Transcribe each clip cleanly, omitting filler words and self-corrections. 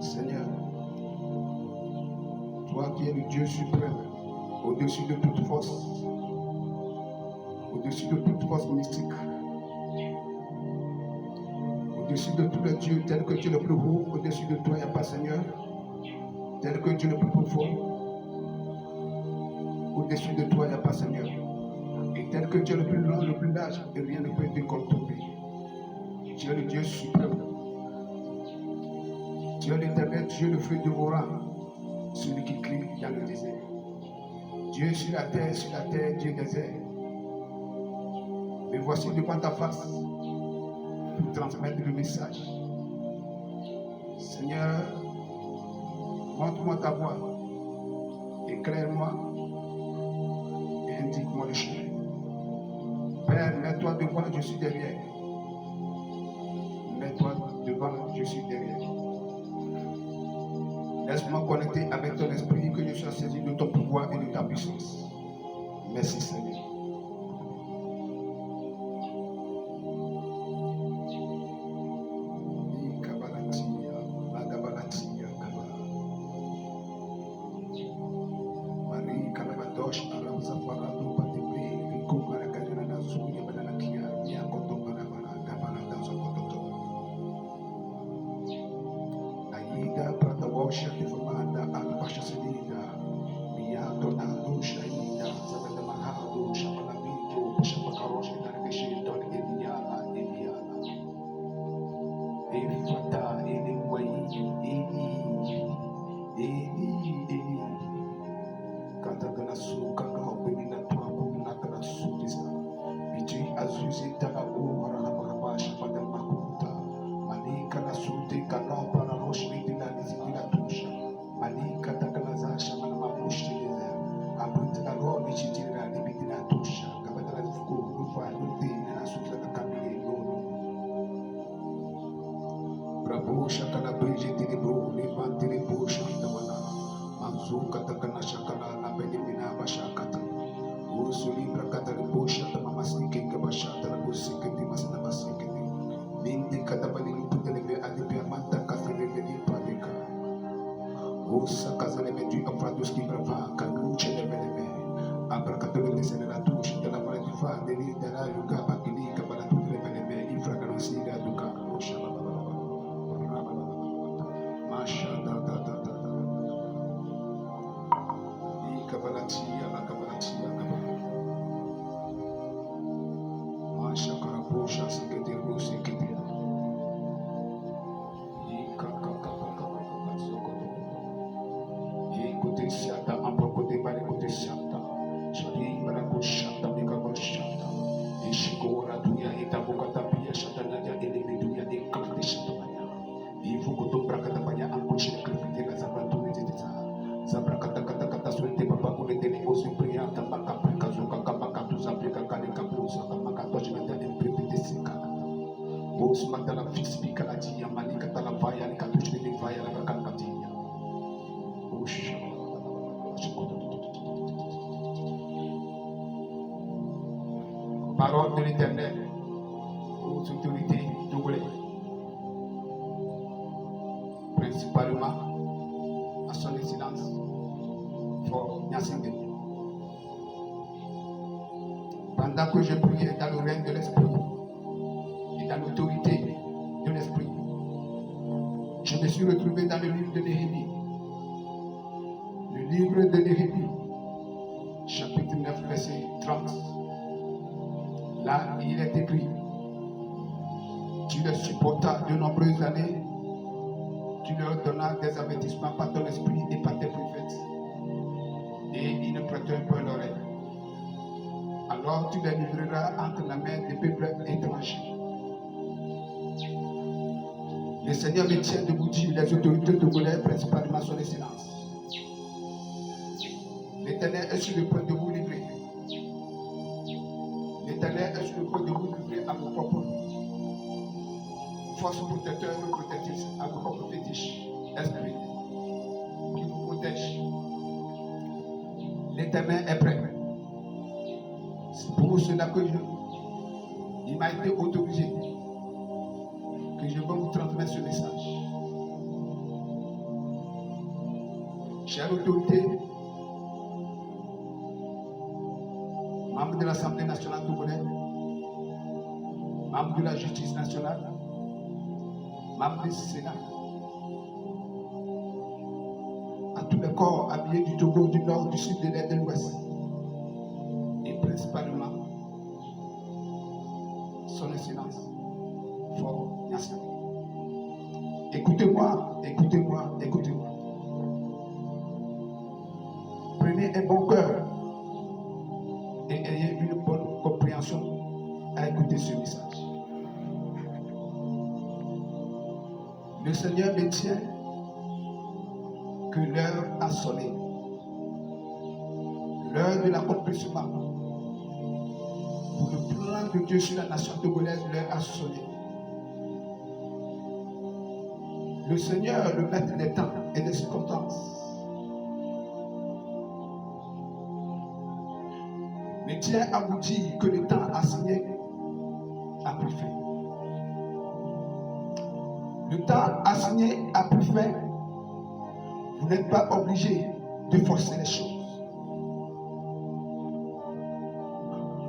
Seigneur, toi qui es le Dieu suprême, au-dessus de toute force mystique, au-dessus de tous les dieux, tel que tu es le plus haut, au-dessus de toi, il n'y a pas Seigneur, tel que tu es le plus profond, au-dessus de toi, il n'y a pas Seigneur, et tel que tu es le plus long, le plus large, et rien ne peut te contrôler. Tu es le Dieu suprême, tu es l'éternel Dieu, le feu dévorant, celui qui crie dans le désert. Dieu sur la terre, Dieu des airs. Mais voici devant ta face pour transmettre le message. Seigneur, montre-moi ta voix, éclaire-moi et indique-moi le chemin. Père, mets-toi devant, je suis derrière. Mets-toi devant, je suis derrière. Laisse-moi connecter avec ton esprit, que je sois saisi de ton pouvoir et de ta puissance. Merci Seigneur. Parole de l'Éternel aux autorités togolaises, principalement à son excellence Fort Gnassingbé. Pendant que je priais dans le règne de l'Esprit et dans l'autorité de l'Esprit, je me suis retrouvé dans le livre de Néhémie. Le livre de Néhémie, chapitre 9, verset 30. Là, il est écrit: tu les supportas de nombreuses années, tu leur donnas des avertissements par ton esprit et par tes prophètes, et ils ne prêtèrent point l'oreille. Alors tu les livreras entre la main des peuples étrangers. Le Seigneur me tient de vous dire, les autorités togolaises, principalement son excellence. L'Éternel est sur le point de vous livrer. L'Éternel est sur le point de vous livrer à vos propres forces protecteurs et protectrices, à vos propres fétiches, esprits qui vous protègent. L'Éternel est prêt. C'est pour cela que il m'a été autorisé que je vais vous transmettre ce message. chère autorité, membres de l'Assemblée nationale togolaise, membres de la justice nationale, membres du Sénat, à tous les corps habillés du Togo, du Nord, du Sud, de l'Est, de l'Ouest, et principalement son Excellence, Fort Gnassingbé. Écoutez-moi, écoutez-moi, écoutez-moi. Prenez un bon cœur et ayez une bonne compréhension à écouter ce message. Le Seigneur me tient que l'heure a sonné. L'heure de l'accomplissement pour le plan de Dieu sur la nation togolaise, l'heure a sonné. Le Seigneur, le maître des temps et des circonstances, me tient à vous dire que le temps assigné a pris fin. Le temps assigné a pris fin. Vous n'êtes pas obligé de forcer les choses.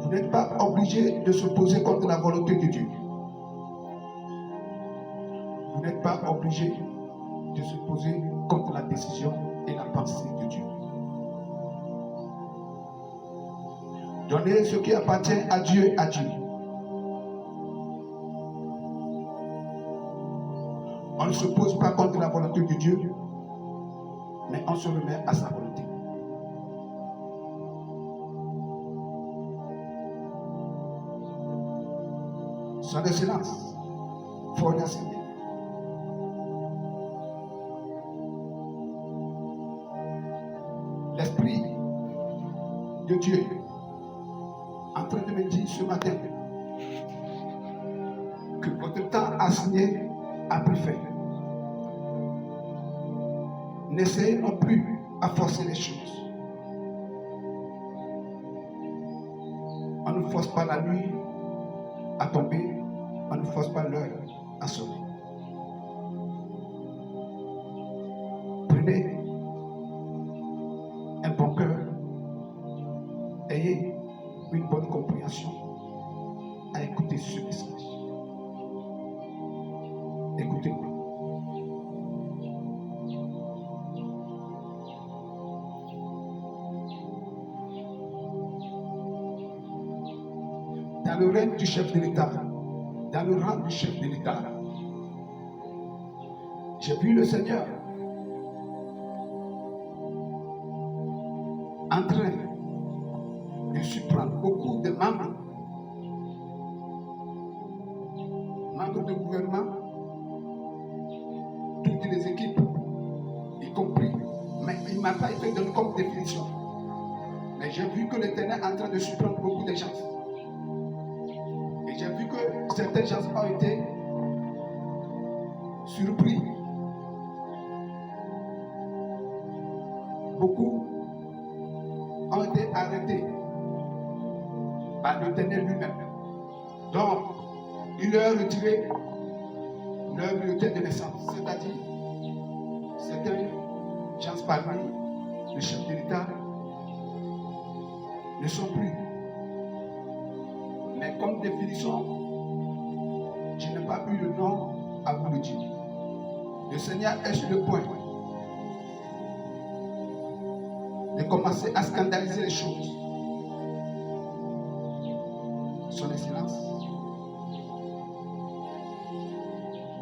Vous n'êtes pas obligé de s'opposer contre la volonté de Dieu. Vous n'êtes pas obligé de s'opposer contre la décision et la pensée de Dieu. Donnez ce qui appartient à Dieu à Dieu. On ne s'oppose pas contre la volonté de Dieu, mais on se remet à sa volonté. Son Excellence, Fort Gnassingbé, l'Esprit de Dieu en train de me dire ce matin que votre temps assigné a pris fin. N'essayez non plus à forcer les choses. On ne force pas la nuit à tomber, on ne force pas l'heure à sonner. Prenez un bon cœur, ayez une bonne compréhension à écouter ce message. Écoutez-moi. Dans le règne du chef de l'État, dans le rang du chef de l'État, j'ai vu le Seigneur en train de surprendre beaucoup de membres de gouvernement, toutes les équipes, y compris, mais il ne m'a pas été donné comme définition. Mais j'ai vu que l'Éternel est en train de surprendre beaucoup de gens. Et j'ai vu que certains gens ont été surpris. Beaucoup ont été arrêtés par l'Éternel lui-même. Donc, il leur a retiré leur bulletin de naissance, c'est-à-dire certains gens parmi le chef de l'État ne sont plus. Mais comme définition, je n'ai pas eu le nom à vous le dire. Le Seigneur est sur le point de commencer à scandaliser les choses. Son Excellence,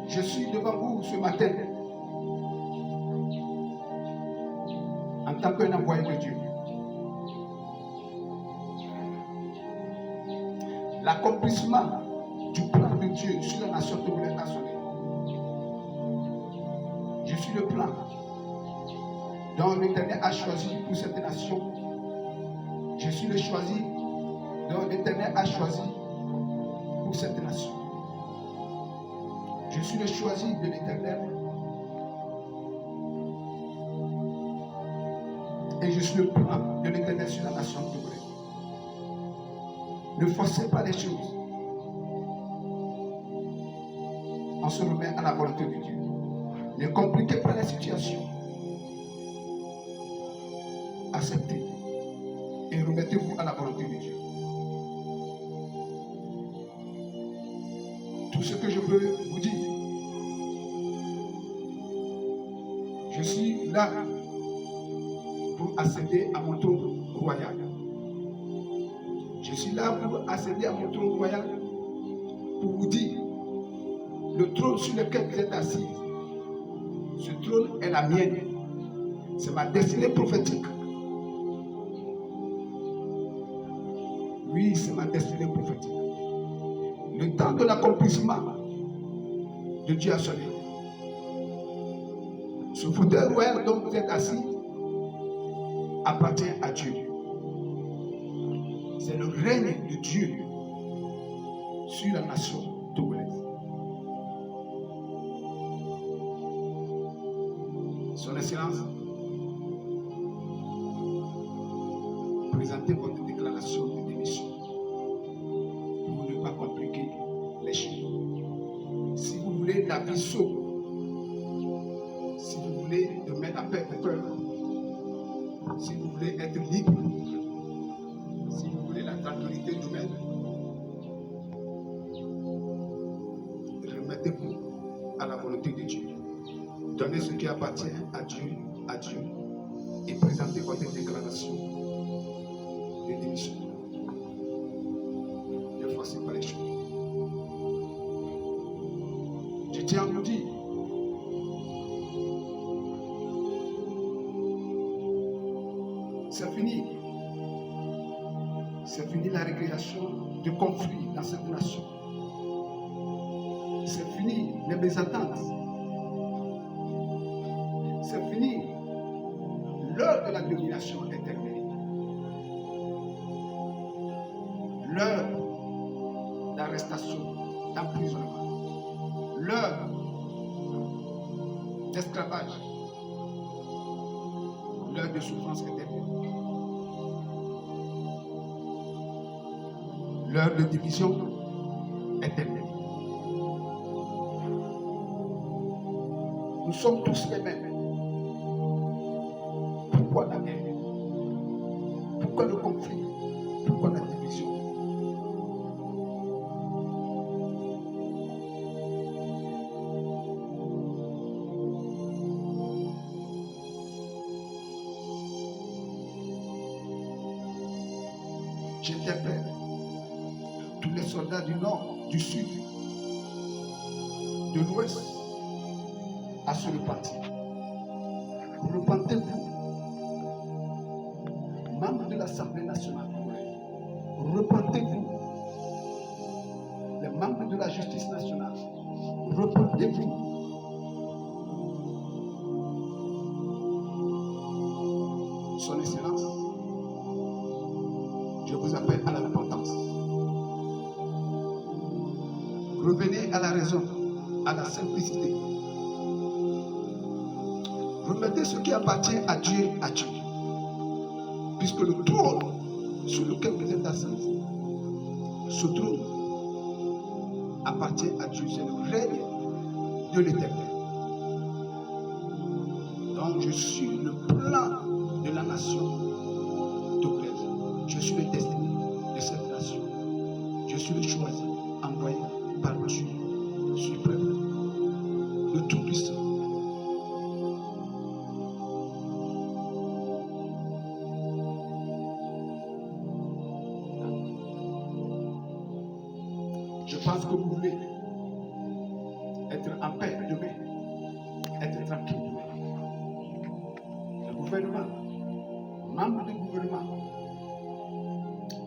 je suis devant vous ce matin en tant qu'un envoyé de Dieu. L'accomplissement du plan de Dieu sur la nation togolaise a sonné. Je suis le plan dont l'Éternel a choisi pour cette nation. Je suis le choisi dont l'Éternel a choisi pour cette nation. Je suis le choisi de l'Éternel et je suis le plan de l'Éternel sur la nation togolaise. Ne forcez pas les choses. On se remet à la volonté de Dieu. Ne compliquez pas la situation. acceptez et remettez-vous à la volonté de Dieu. Tout ce que je peux vous dire, je suis là pour accéder à mon trône royal. Je suis là pour accéder à mon trône royal, pour vous dire, le trône sur lequel vous êtes assis, ce trône est la mienne. C'est ma destinée prophétique. Oui, c'est ma destinée prophétique. Le temps de l'accomplissement de Dieu a sonné. Ce fauteuil royal dont vous êtes assis appartient à Dieu. C'est le règne de Dieu sur la nation togolaise. Son Excellence, présentez votre déclaration de démission pour ne pas compliquer les choses. Si vous voulez la vie sauve, si vous voulez demain la paix au cœur, si vous voulez être libre, si vous voulez la tranquillité demain, remettez-vous à la volonté de Dieu. Donnez ce qui appartient à Dieu, et présentez votre déclaration de démission. Ne forcez pas les choses. Je tiens à vous dire, c'est fini. C'est fini la récréation de conflits dans cette nation. C'est fini les mésententes. C'est fini. L'heure de la domination est terminée. L'heure d'arrestation, d'emprisonnement, l'heure d'esclavage, l'heure de souffrance est terminée. L'heure de division est terminée. Nous sommes tous les mêmes. Pourquoi la guerre? Pourquoi le conflit? Pourquoi la division? J'interpelle tous les soldats du nord, du sud, de l'ouest à se repentir. Repentez-vous, membres de l'Assemblée nationale congolaise. Repentez-vous, les membres de la justice nationale. Repentez-vous. Son Excellence, je vous appelle à la repentance. Revenez à la raison, à la simplicité. Remettez ce qui appartient à Dieu, puisque le trône sur lequel vous êtes assis, ce trône appartient à Dieu, c'est le règne de l'Éternel. Donc je suis le plan de la nation togolaise. Je suis le destiné de cette nation. Je suis le choisi, envoyé par Dieu suprême, le Tout-Puissant. Je pense que vous voulez être en paix demain, être tranquille demain. Le gouvernement, membres du gouvernement,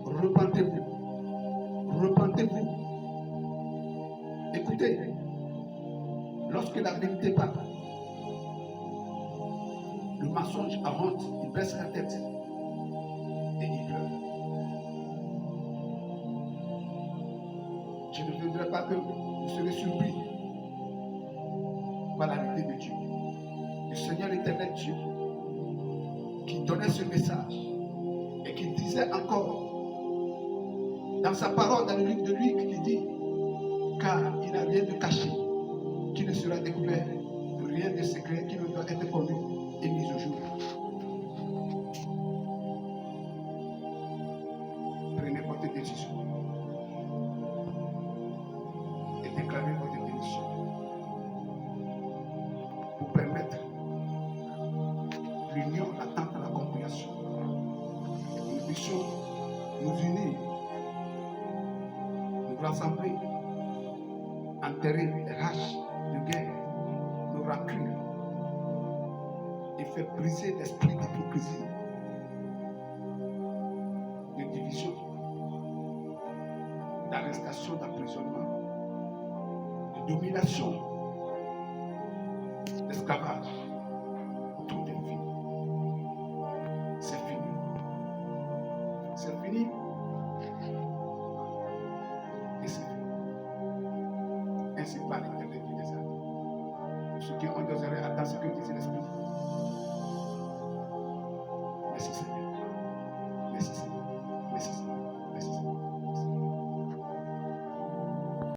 repentez-vous. Repentez-vous. Écoutez, lorsque la vérité parle, le mensonge avance, il baisse la tête et il pleure. Je ne voudrais pas que vous serez surpris par la vérité de Dieu. Le Seigneur éternel Dieu, qui donnait ce message et qui disait encore dans sa parole, dans le livre de Luc, qui dit, car il n'a rien de caché qui ne sera découvert, rien de secret qui ne doit être connu et mis au jour. l'union, l'attente à la compréhension. Nous puissions nous unir, nous rassembler, enterrer les haches de guerre, nos rancunes, et faire briser l'esprit d'hypocrisie, de division, d'arrestation, d'emprisonnement, de domination, d'esclavage. Tout est fini. C'est fini. C'est fini. Et c'est fini. Ainsi parle l'Éternel des armées. Ceux qui ont des oreilles, attendent ce que disait l'Esprit.